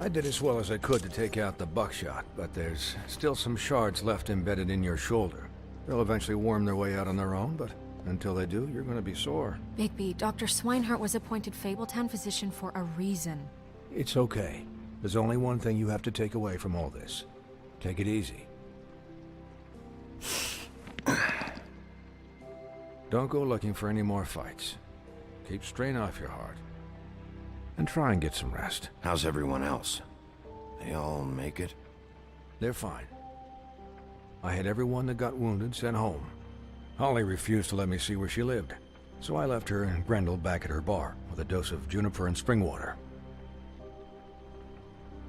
I did as well as I could to take out the buckshot, but there's still some shards left embedded in your shoulder. They'll eventually worm their way out on their own, but until they do, you're gonna be sore. Bigby, Dr. Swinehart was appointed Fabletown physician for a reason. It's okay. There's only one thing you have to take away from all this. Take it easy. Don't go looking for any more fights. Keep strain off your heart. And try and get some rest. How's everyone else? They all make it? They're fine. I had everyone that got wounded sent home. Holly refused to let me see where she lived, so I left her and Grendel back at her bar with a dose of juniper and spring water.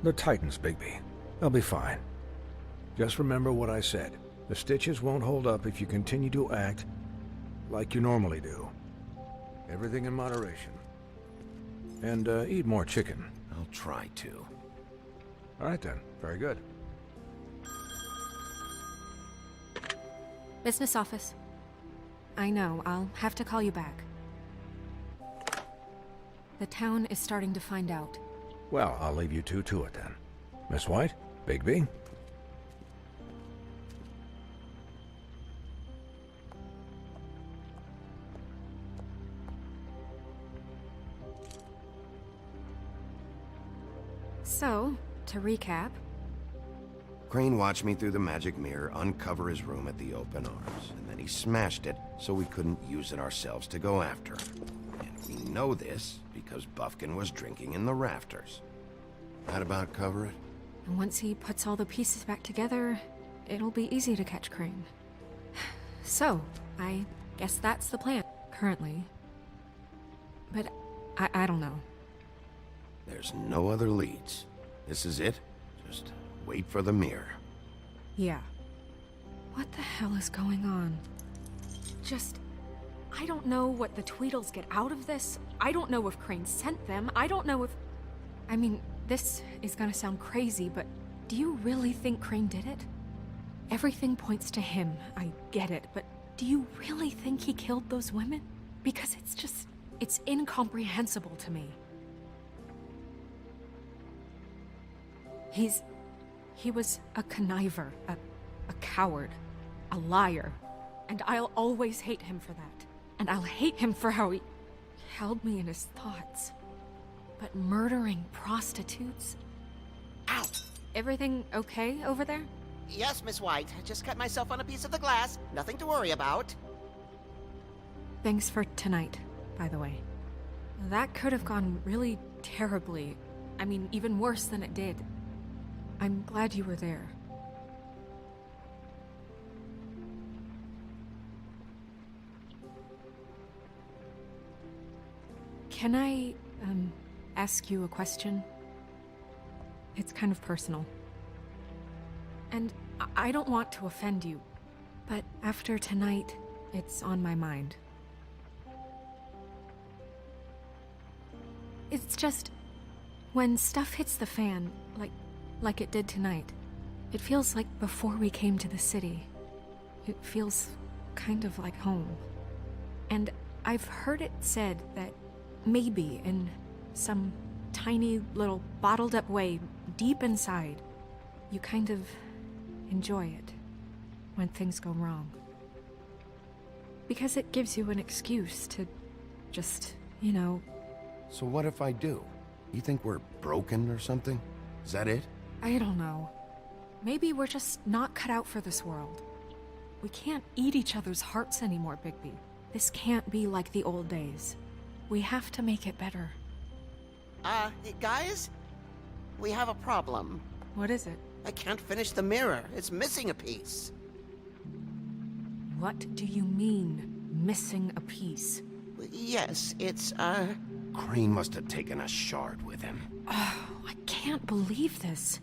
They're Titans, Bigby. They'll be fine. Just remember what I said. The stitches won't hold up if you continue to act like you normally do. Everything in moderation. And eat more chicken. I'll try to. All right then. Very good. Business office. I know, I'll have to call you back. The town is starting to find out. Well, I'll leave you two to it then. Miss White, Bigby. So, to recap... Crane watched me through the magic mirror uncover his room at the open arms, and then he smashed it so we couldn't use it ourselves to go after him. And we know this because Buffkin was drinking in the rafters. That about cover it? And once he puts all the pieces back together, it'll be easy to catch Crane. So, I guess that's the plan, currently. But I don't know. There's no other leads. This is it. Just wait for the mirror. Yeah. What the hell is going on? I don't know what the Tweedles get out of this. I don't know if Crane sent them. I don't know if... I mean, this is gonna sound crazy, but do you really think Crane did it? Everything points to him, I get it, but do you really think he killed those women? Because it's incomprehensible to me. He was a conniver, a coward, a liar, and I'll always hate him for that. And I'll hate him for how he held me in his thoughts. But murdering prostitutes? Ow! Everything okay over there? Yes, Miss White. I just cut myself on a piece of the glass. Nothing to worry about. Thanks for tonight, by the way. That could have gone really terribly. I mean, even worse than it did. I'm glad you were there. Can I, ask you a question? It's kind of personal. And I don't want to offend you, but after tonight, it's on my mind. It's just, when stuff hits the fan, like it did tonight, it feels like before we came to the city. It feels kind of like home. And I've heard it said that maybe in some tiny little bottled up way deep inside, you kind of enjoy it when things go wrong. Because it gives you an excuse to just, you know... So what if I do? You think we're broken or something? Is that it? I don't know. Maybe we're just not cut out for this world. We can't eat each other's hearts anymore, Bigby. This can't be like the old days. We have to make it better. Guys? We have a problem. What is it? I can't finish the mirror. It's missing a piece. What do you mean, missing a piece? Yes, it's, Crane must have taken a shard with him. Oh, I can't believe this.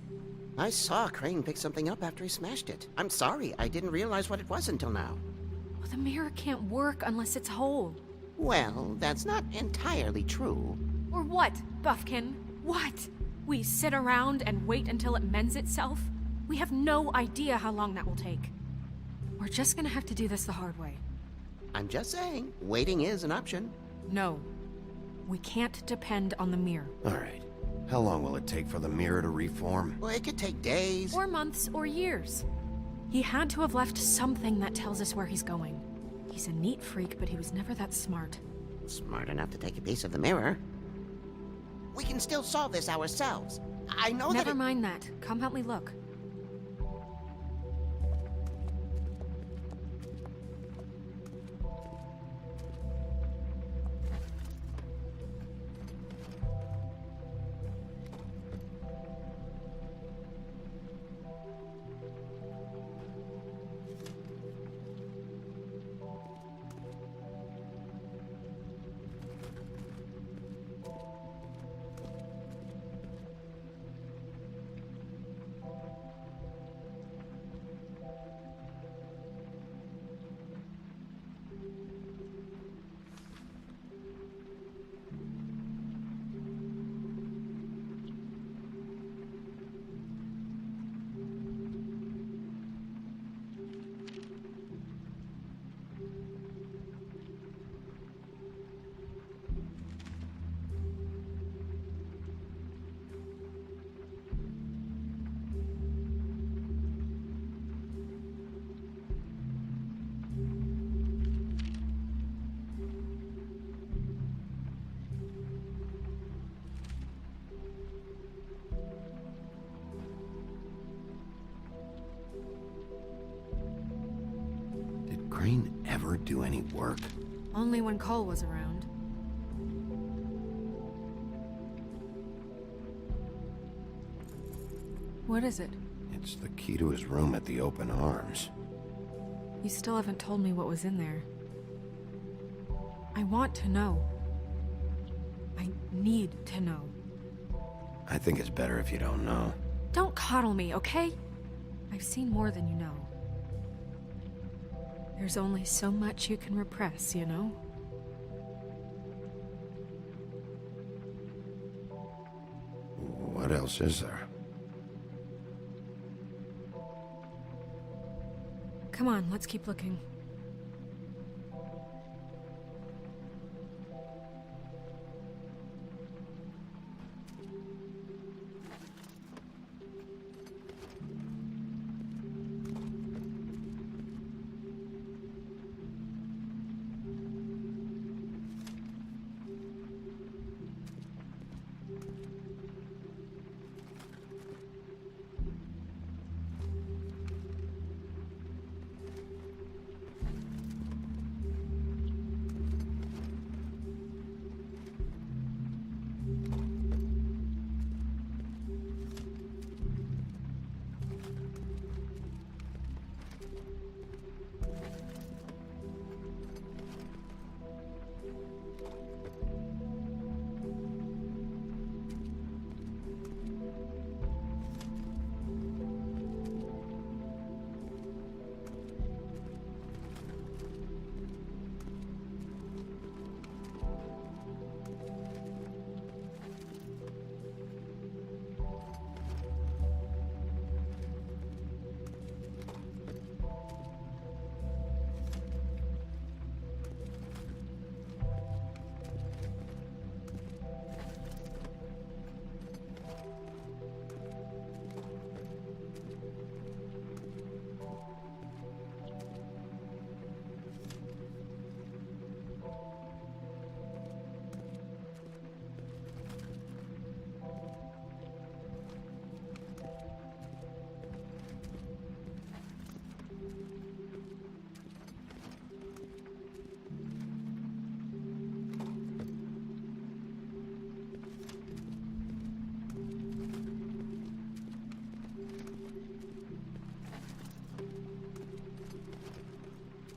I saw Crane pick something up after he smashed it. I'm sorry, I didn't realize what it was until now. Well, the mirror can't work unless it's whole. Well, that's not entirely true. Or what, Buffkin? What? We sit around and wait until it mends itself? We have no idea how long that will take. We're just gonna have to do this the hard way. I'm just saying, waiting is an option. No. We can't depend on the mirror. All right. How long will it take for the mirror to reform? Well, it could take days. Or months, or years. He had to have left something that tells us where he's going. He's a neat freak, but he was never that smart. Smart enough to take a piece of the mirror. We can still solve this ourselves. I know that Never mind that. Come help me look. Crane ever do any work? Only when Cole was around. What is it? It's the key to his room at the Open Arms. You still haven't told me what was in there. I want to know. I need to know. I think it's better if you don't know. Don't coddle me, okay? I've seen more than you know. There's only so much you can repress, you know? What else is there? Come on, let's keep looking.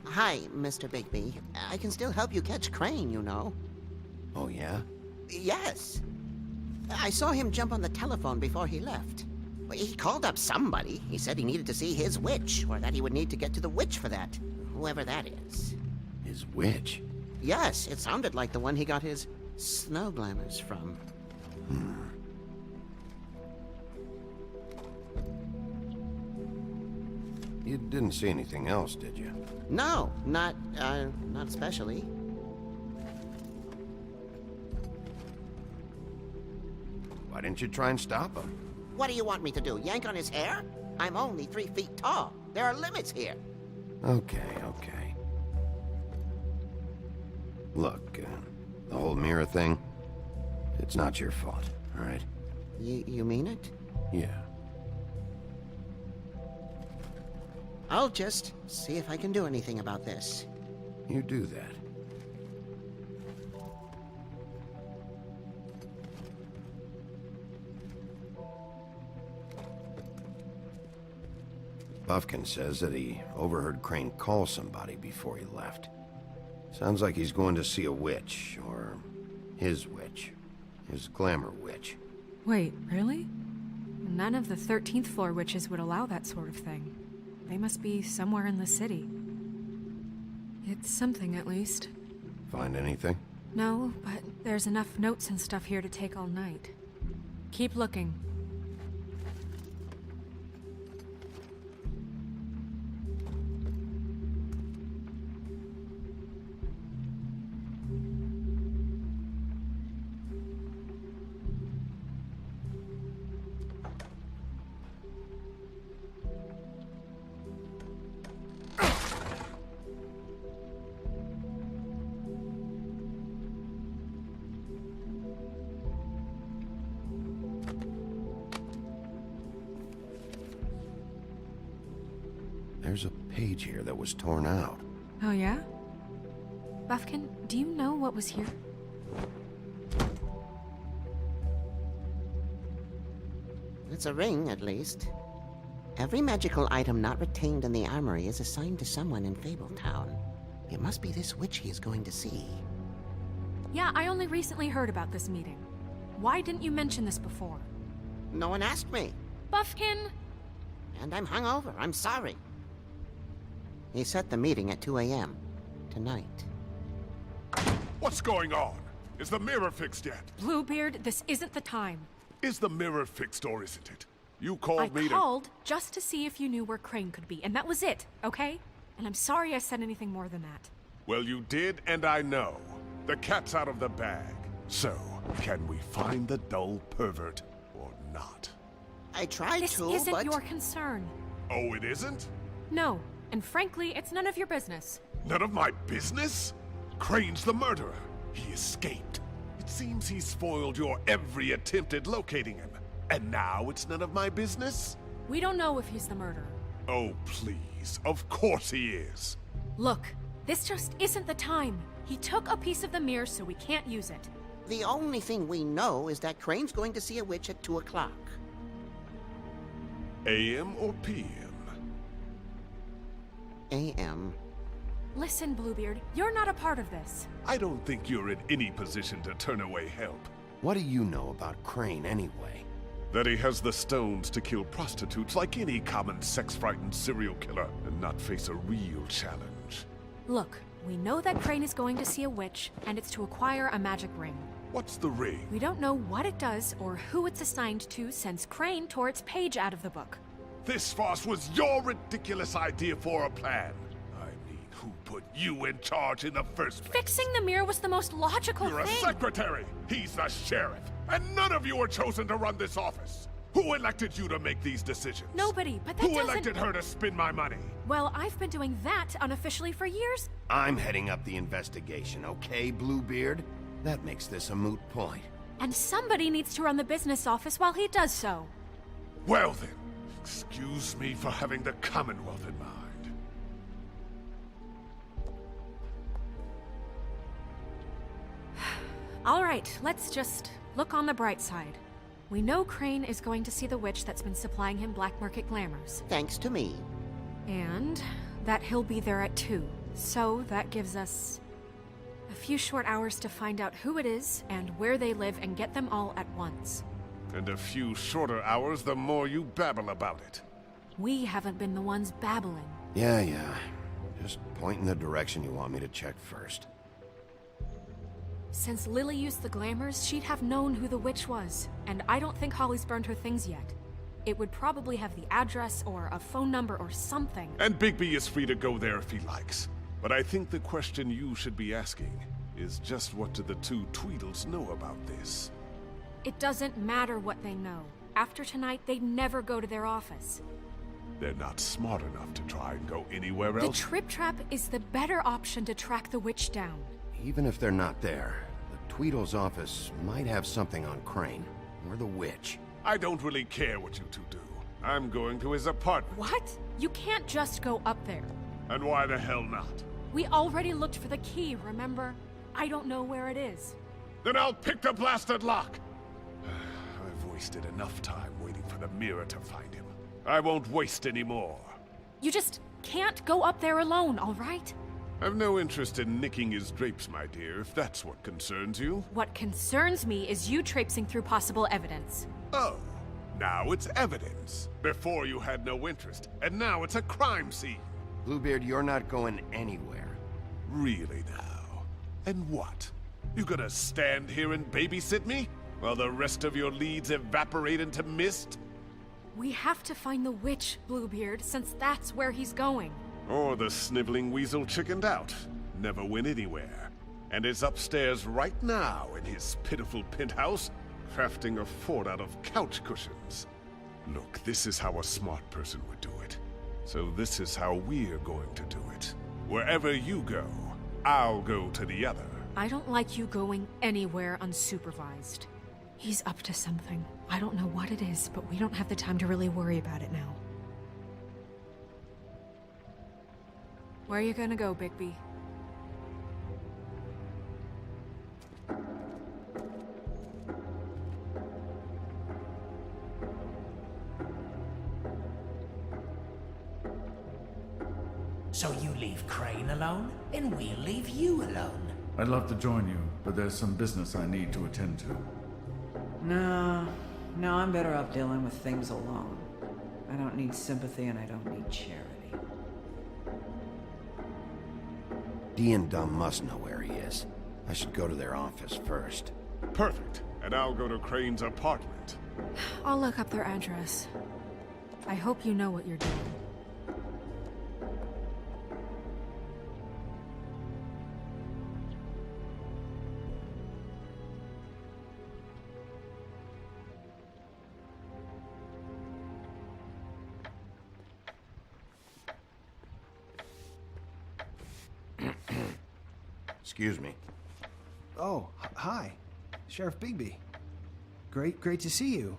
Hi, Mr. Bigby. I can still help you catch Crane, you know. Oh, yeah? Yes. I saw him jump on the telephone before he left. He called up somebody. He said he needed to see his witch, or that he would need to get to the witch for that. Whoever that is. His witch? Yes, it sounded like the one he got his snow glamours from. You didn't see anything else, did you? No, not especially. Why didn't you try and stop him? What do you want me to do, yank on his hair? I'm only 3 feet tall. There are limits here. Okay, okay. Look, the whole mirror thing, it's not your fault, all right? You mean it? Yeah. I'll just see if I can do anything about this. You do that. Buffkin says that he overheard Crane call somebody before he left. Sounds like he's going to see a witch, or his witch. His glamour witch. Wait, really? None of the 13th floor witches would allow that sort of thing. They must be somewhere in the city. It's something, at least. Find anything? No, but there's enough notes and stuff here to take all night. Keep looking. There's a page here that was torn out. Oh, yeah? Buffkin, do you know what was here? It's a ring, at least. Every magical item not retained in the armory is assigned to someone in Fabletown. It must be this witch he is going to see. Yeah, I only recently heard about this meeting. Why didn't you mention this before? No one asked me. Buffkin! And I'm hungover. I'm sorry. He set the meeting at 2 a.m. tonight. What's going on? Is the mirror fixed yet? Bluebeard, this isn't the time. Is the mirror fixed or isn't it? You called me I called just to see if you knew where Crane could be, and that was it, okay? And I'm sorry I said anything more than that. Well, you did, and I know. The cat's out of the bag. So, can we find the dull pervert or not? I tried This to, isn't but... your concern. Oh, it isn't? No, and frankly, it's none of your business. None of my business? Crane's the murderer. He escaped. It seems he spoiled your every attempt at locating him. And now it's none of my business? We don't know if he's the murderer. Oh, please. Of course he is. Look, this just isn't the time. He took a piece of the mirror, so we can't use it. The only thing we know is that Crane's going to see a witch at 2 o'clock. AM or PM? A.M. Listen, Bluebeard, you're not a part of this. I don't think you're in any position to turn away help. What do you know about Crane anyway? That he has the stones to kill prostitutes like any common sex-frightened serial killer and not face a real challenge. Look, we know that Crane is going to see a witch, and it's to acquire a magic ring. What's the ring? We don't know what it does or who it's assigned to since Crane tore its page out of the book. This farce was your ridiculous idea for a plan. I mean, who put you in charge in the first place? Fixing the mirror was the most logical You're a thing. secretary! He's the sheriff! And none of you were chosen to run this office! Who elected you to make these decisions? Nobody, but that Who doesn't... elected her to spend my money? Well, I've been doing that unofficially for years. I'm heading up the investigation, okay, Bluebeard? That makes this a moot point. And somebody needs to run the business office while he does so. Well then, excuse me for having the Commonwealth in mind. All right, let's just look on the bright side. We know Crane is going to see the witch that's been supplying him black market glamours. Thanks to me. And that he'll be there at 2. So that gives us a few short hours to find out who it is and where they live and get them all at once. And a few shorter hours the more you babble about it. We haven't been the ones babbling. Yeah. Just point in the direction you want me to check first. Since Lily used the glamours, she'd have known who the witch was. And I don't think Holly's burned her things yet. It would probably have the address or a phone number or something. And Bigby is free to go there if he likes. But I think the question you should be asking is just what do the two Tweedles know about this? It doesn't matter what they know. After tonight, they'd never go to their office. They're not smart enough to try and go anywhere The else. Trip Trap is the better option to track the witch down. Even if they're not there, the Tweedle's office might have something on Crane, or the witch. I don't really care what you two do. I'm going to his apartment. What? You can't just go up there. And why the hell not? We already looked for the key, remember? I don't know where it is. Then I'll pick the blasted lock! I've wasted enough time waiting for the mirror to find him. I won't waste any more. You just can't go up there alone, all right? I've no interest in nicking his drapes, my dear, if that's what concerns you. What concerns me is you traipsing through possible evidence. Oh, now it's evidence. Before you had no interest, and now it's a crime scene. Bluebeard, you're not going anywhere. Really now? And what? You gonna stand here and babysit me? While the rest of your leads evaporate into mist? We have to find the witch, Bluebeard, since that's where he's going. Or the sniveling weasel chickened out. Never went anywhere. And is upstairs right now in his pitiful penthouse, crafting a fort out of couch cushions. Look, this is how a smart person would do it. So this is how we're going to do it. Wherever you go, I'll go to the other. I don't like you going anywhere unsupervised. He's up to something. I don't know what it is, but we don't have the time to really worry about it now. Where are you gonna go, Bigby? So you leave Crane alone, and we'll leave you alone. I'd love to join you, but there's some business I need to attend to. No, I'm better off dealing with things alone. I don't need sympathy and I don't need charity. Dee and Dumb must know where he is. I should go to their office first. Perfect. And I'll go to Crane's apartment. I'll look up their address. I hope you know what you're doing. Excuse me. Oh, hi. Sheriff Bigby. Great to see you.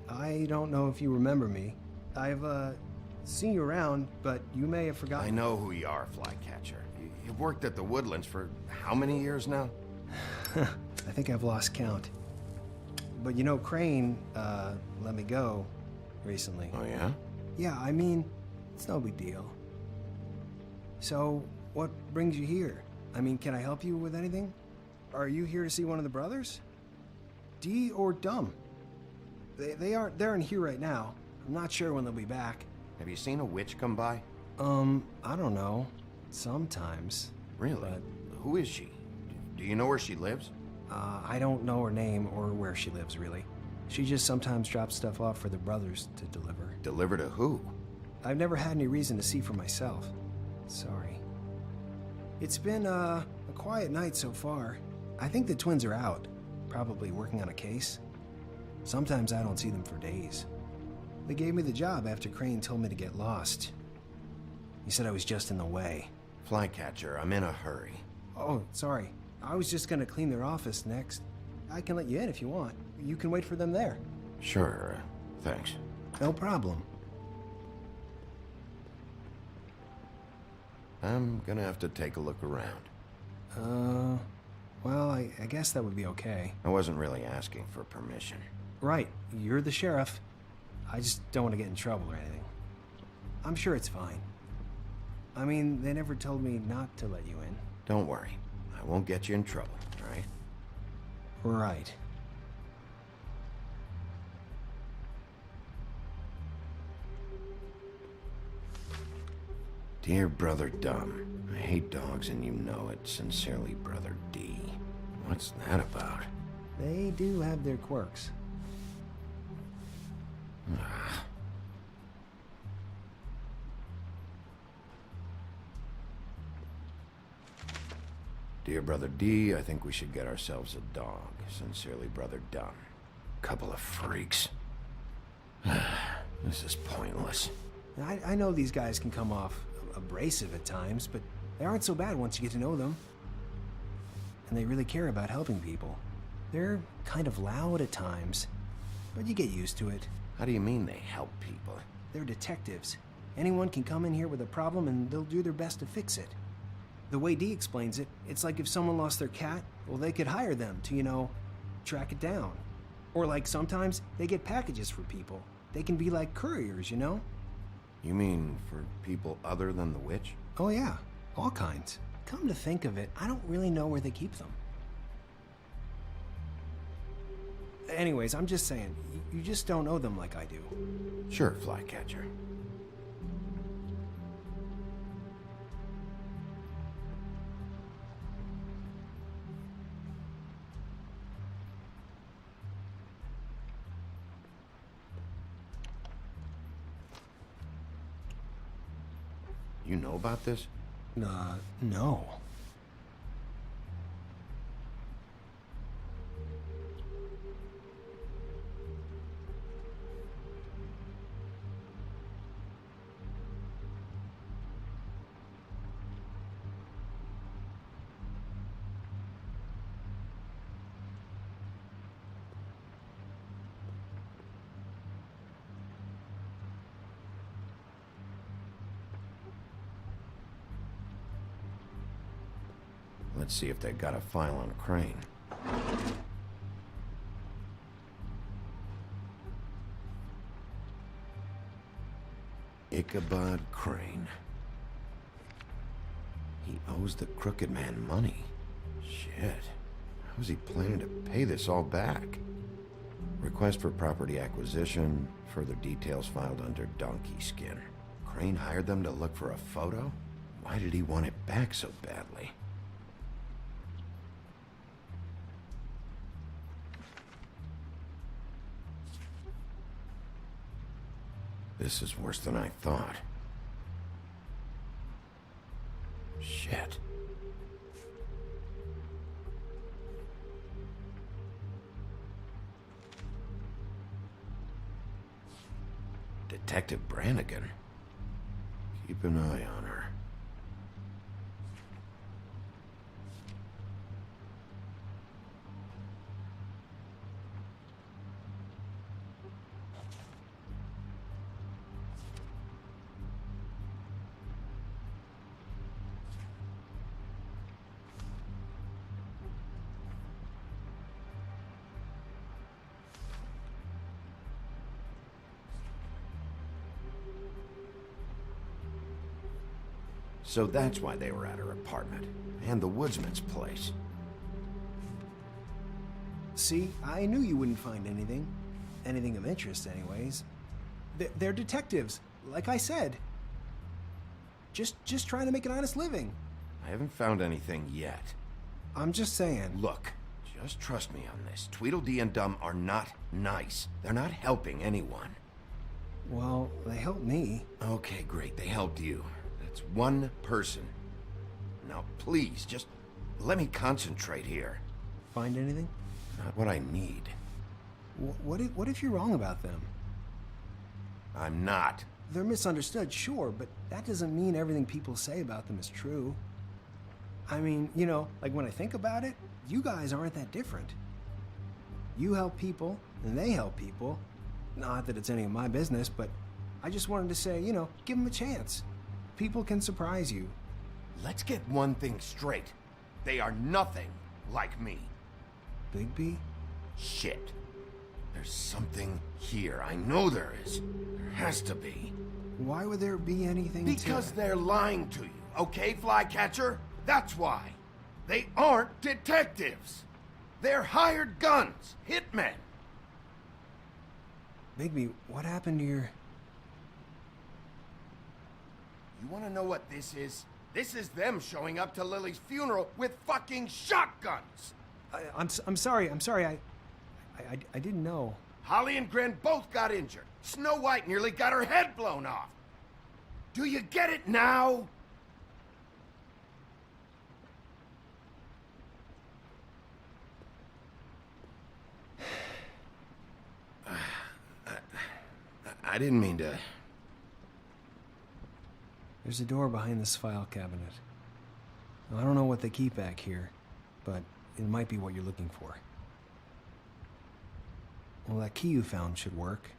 I don't know if you remember me. I've, seen you around, but you may have forgotten. I know who you are, Flycatcher. You've worked at the Woodlands for how many years now? I think I've lost count. But you know, Crane, let me go recently. Oh, yeah? Yeah, I mean, it's no big deal. So, what brings you here? I mean, can I help you with anything? Are you here to see one of the brothers? Dee or Dumb? They're in here right now. I'm not sure when they'll be back. Have you seen a witch come by? I don't know. Sometimes. Really? But, Who is she? Do you know where she lives? I don't know her name or where she lives, really. She just sometimes drops stuff off for the brothers to deliver. Deliver to who? I've never had any reason to see for myself. Sorry. It's been, a quiet night so far. I think the twins are out, probably working on a case. Sometimes I don't see them for days. They gave me the job after Crane told me to get lost. He said I was just in the way. Flycatcher, I'm in a hurry. Oh, sorry. I was just gonna clean their office next. I can let you in if you want. You can wait for them there. Sure, thanks. No problem. I'm gonna have to take a look around. Well, I guess that would be okay. I wasn't really asking for permission. Right, you're the sheriff. I just don't want to get in trouble or anything. I'm sure it's fine. I mean, they never told me not to let you in. Don't worry. I won't get you in trouble, all right? Right. Dear Brother Dumb, I hate dogs and you know it. Sincerely, Brother D. What's that about? They do have their quirks. Dear Brother D, I think we should get ourselves a dog. Sincerely, Brother Dumb. Couple of freaks. This is pointless. I know these guys can come off abrasive at times, but they aren't so bad once you get to know them. And they really care about helping people. They're kind of loud at times, but you get used to it. How do you mean they help people? They're detectives. Anyone can come in here with a problem and they'll do their best to fix it. The way Dee explains it, it's like if someone lost their cat, well, they could hire them to, track it down. Or like sometimes they get packages for people. They can be like couriers, You mean for people other than the witch? Oh yeah, all kinds. Come to think of it, I don't really know where they keep them. Anyways, I'm just saying, you just don't know them like I do. Sure, Flycatcher. You know about this? No. Let's see if they got a file on Crane. Ichabod Crane. He owes the crooked man money. Shit. How's he planning to pay this all back? Request for property acquisition. Further details filed under donkey skin. Crane hired them to look for a photo? Why did he want it back so badly? This is worse than I thought. Shit. Detective Brannigan? Keep an eye on her. So that's why they were at her apartment, and the woodsman's place. See, I knew you wouldn't find anything. Anything of interest, anyways. They're detectives, like I said. Just trying to make an honest living. I haven't found anything yet. I'm just saying. Look, just trust me on this. Tweedledee and Dum are not nice. They're not helping anyone. Well, they helped me. Okay, great. They helped you. That's one person. Now, please, just let me concentrate here. Find anything? Not what I need. What if you're wrong about them? I'm not. They're misunderstood, sure, but that doesn't mean everything people say about them is true. I mean, like when I think about it, you guys aren't that different. You help people, and they help people. Not that it's any of my business, but I just wanted to say, give them a chance. People can surprise you. Let's get one thing straight. They are nothing like me. Bigby? Shit. There's something here. I know there is. There has to be. Why would there be anything Because they're lying to you, okay, Flycatcher? That's why. They aren't detectives. They're hired guns, hitmen. Bigby, what happened to your... You want to know what this is? This is them showing up to Lily's funeral with fucking shotguns. I'm sorry. I didn't know. Holly and Gren both got injured. Snow White nearly got her head blown off. Do you get it now? I didn't mean to... There's a door behind this file cabinet. Now, I don't know what they keep back here, but it might be what you're looking for. Well, that key you found should work.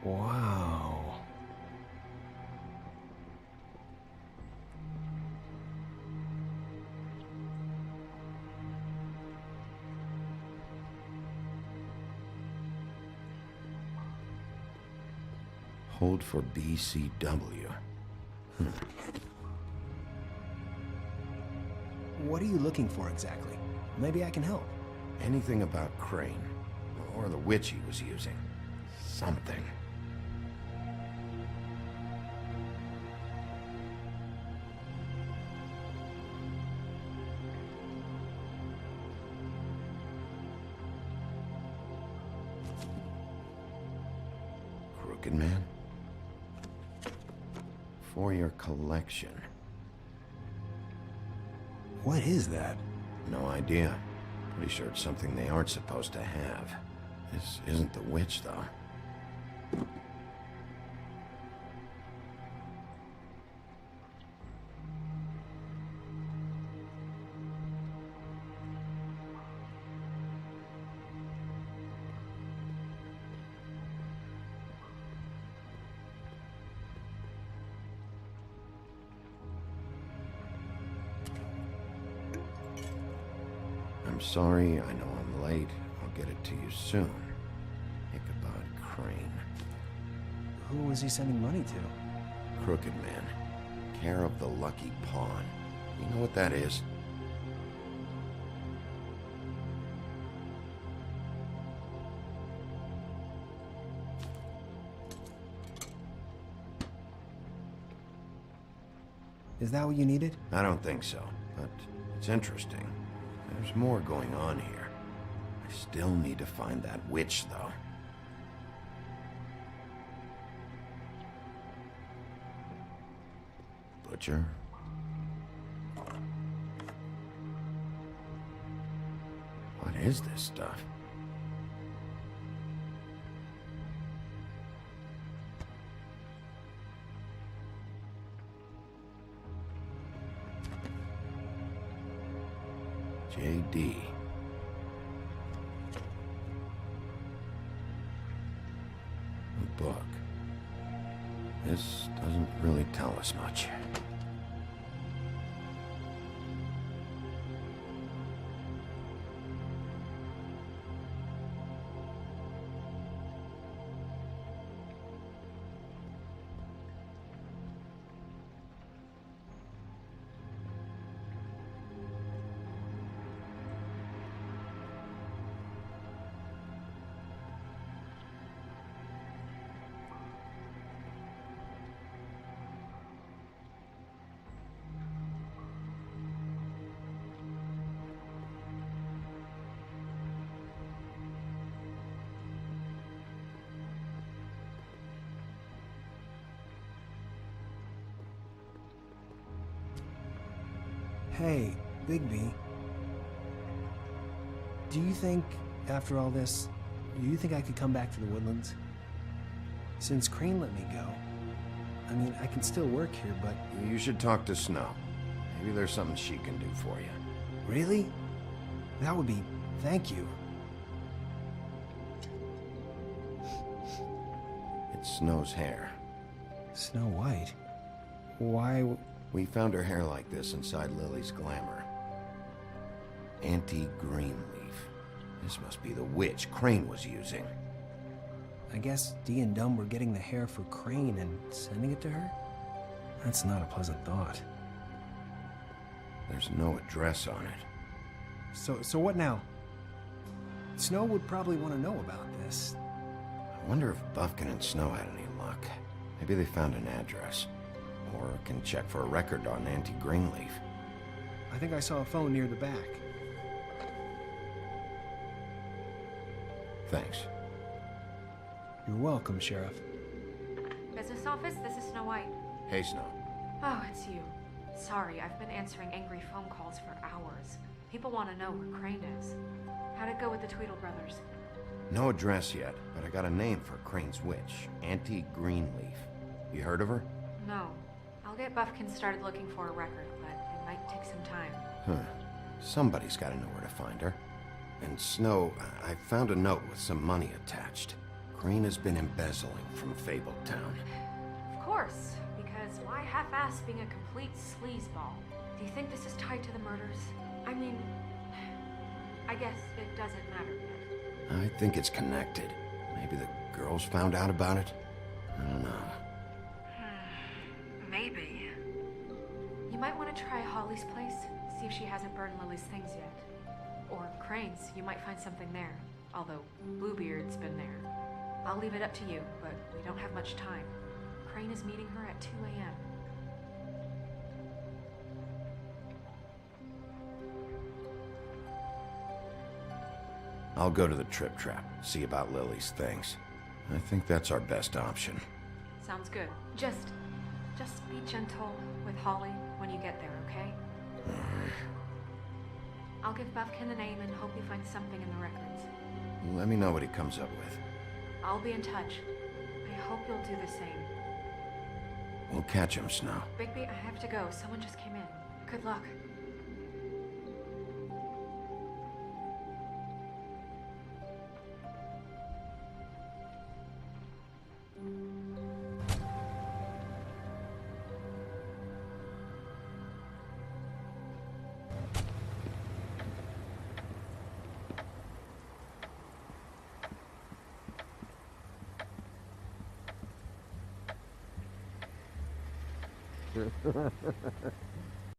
Wow. Hold for BCW. What are you looking for exactly? Maybe I can help. Anything about Crane, or the witch he was using. Something. Crooked Man? For your collection. What is that? No idea. Pretty sure it's something they aren't supposed to have. This isn't the witch, though. I'm sorry, I know I'm late. I'll get it to you soon. Ichabod Crane. Who was he sending money to? Crooked Man. Care of the Lucky Pawn. You know what that is? Is that what you needed? I don't think so, but it's interesting. There's more going on here. I still need to find that witch, though. Butcher? What is this stuff? JD. A book. This doesn't really tell us much. Hey, Bigby. Do you think, after all this, do you think I could come back to the Woodlands? Since Crane let me go, I mean, I can still work here, but... You should talk to Snow. Maybe there's something she can do for you. Really? That would be... thank you. It's Snow's hair. Snow White? Why... We found her hair like this inside Lily's glamour. Anti-green leaf. This must be the witch Crane was using. I guess Dee and Dumb were getting the hair for Crane and sending it to her? That's not a pleasant thought. There's no address on it. So what now? Snow would probably want to know about this. I wonder if Buffkin and Snow had any luck. Maybe they found an address. Or can check for a record on Auntie Greenleaf. I think I saw a phone near the back. Thanks. You're welcome, Sheriff. Business office, this is Snow White. Hey, Snow. Oh, it's you. Sorry, I've been answering angry phone calls for hours. People want to know where Crane is. How'd it go with the Tweedle brothers? No address yet, but I got a name for Crane's witch. Auntie Greenleaf. You heard of her? No. I'll get Buffkin started looking for a record, but it might take some time. Huh. Somebody's got to know where to find her. And Snow, I found a note with some money attached. Crane has been embezzling from Fabletown. Of course, because why half-ass being a complete sleazeball? Do you think this is tied to the murders? I mean, I guess it doesn't matter yet. I think it's connected. Maybe the girls found out about it? I don't know. Maybe. You might want to try Holly's place, see if she hasn't burned Lily's things yet. Or Crane's, you might find something there. Although, Bluebeard's been there. I'll leave it up to you, but we don't have much time. Crane is meeting her at 2 a.m. I'll go to the Trip Trap, see about Lily's things. I think that's our best option. Sounds good. Just be gentle with Holly when you get there, okay? I'll give Buffkin the name and hope he finds something in the records. Let me know what he comes up with. I'll be in touch. I hope you'll do the same. We'll catch him, Snow. Bigby, I have to go. Someone just came in. Good luck.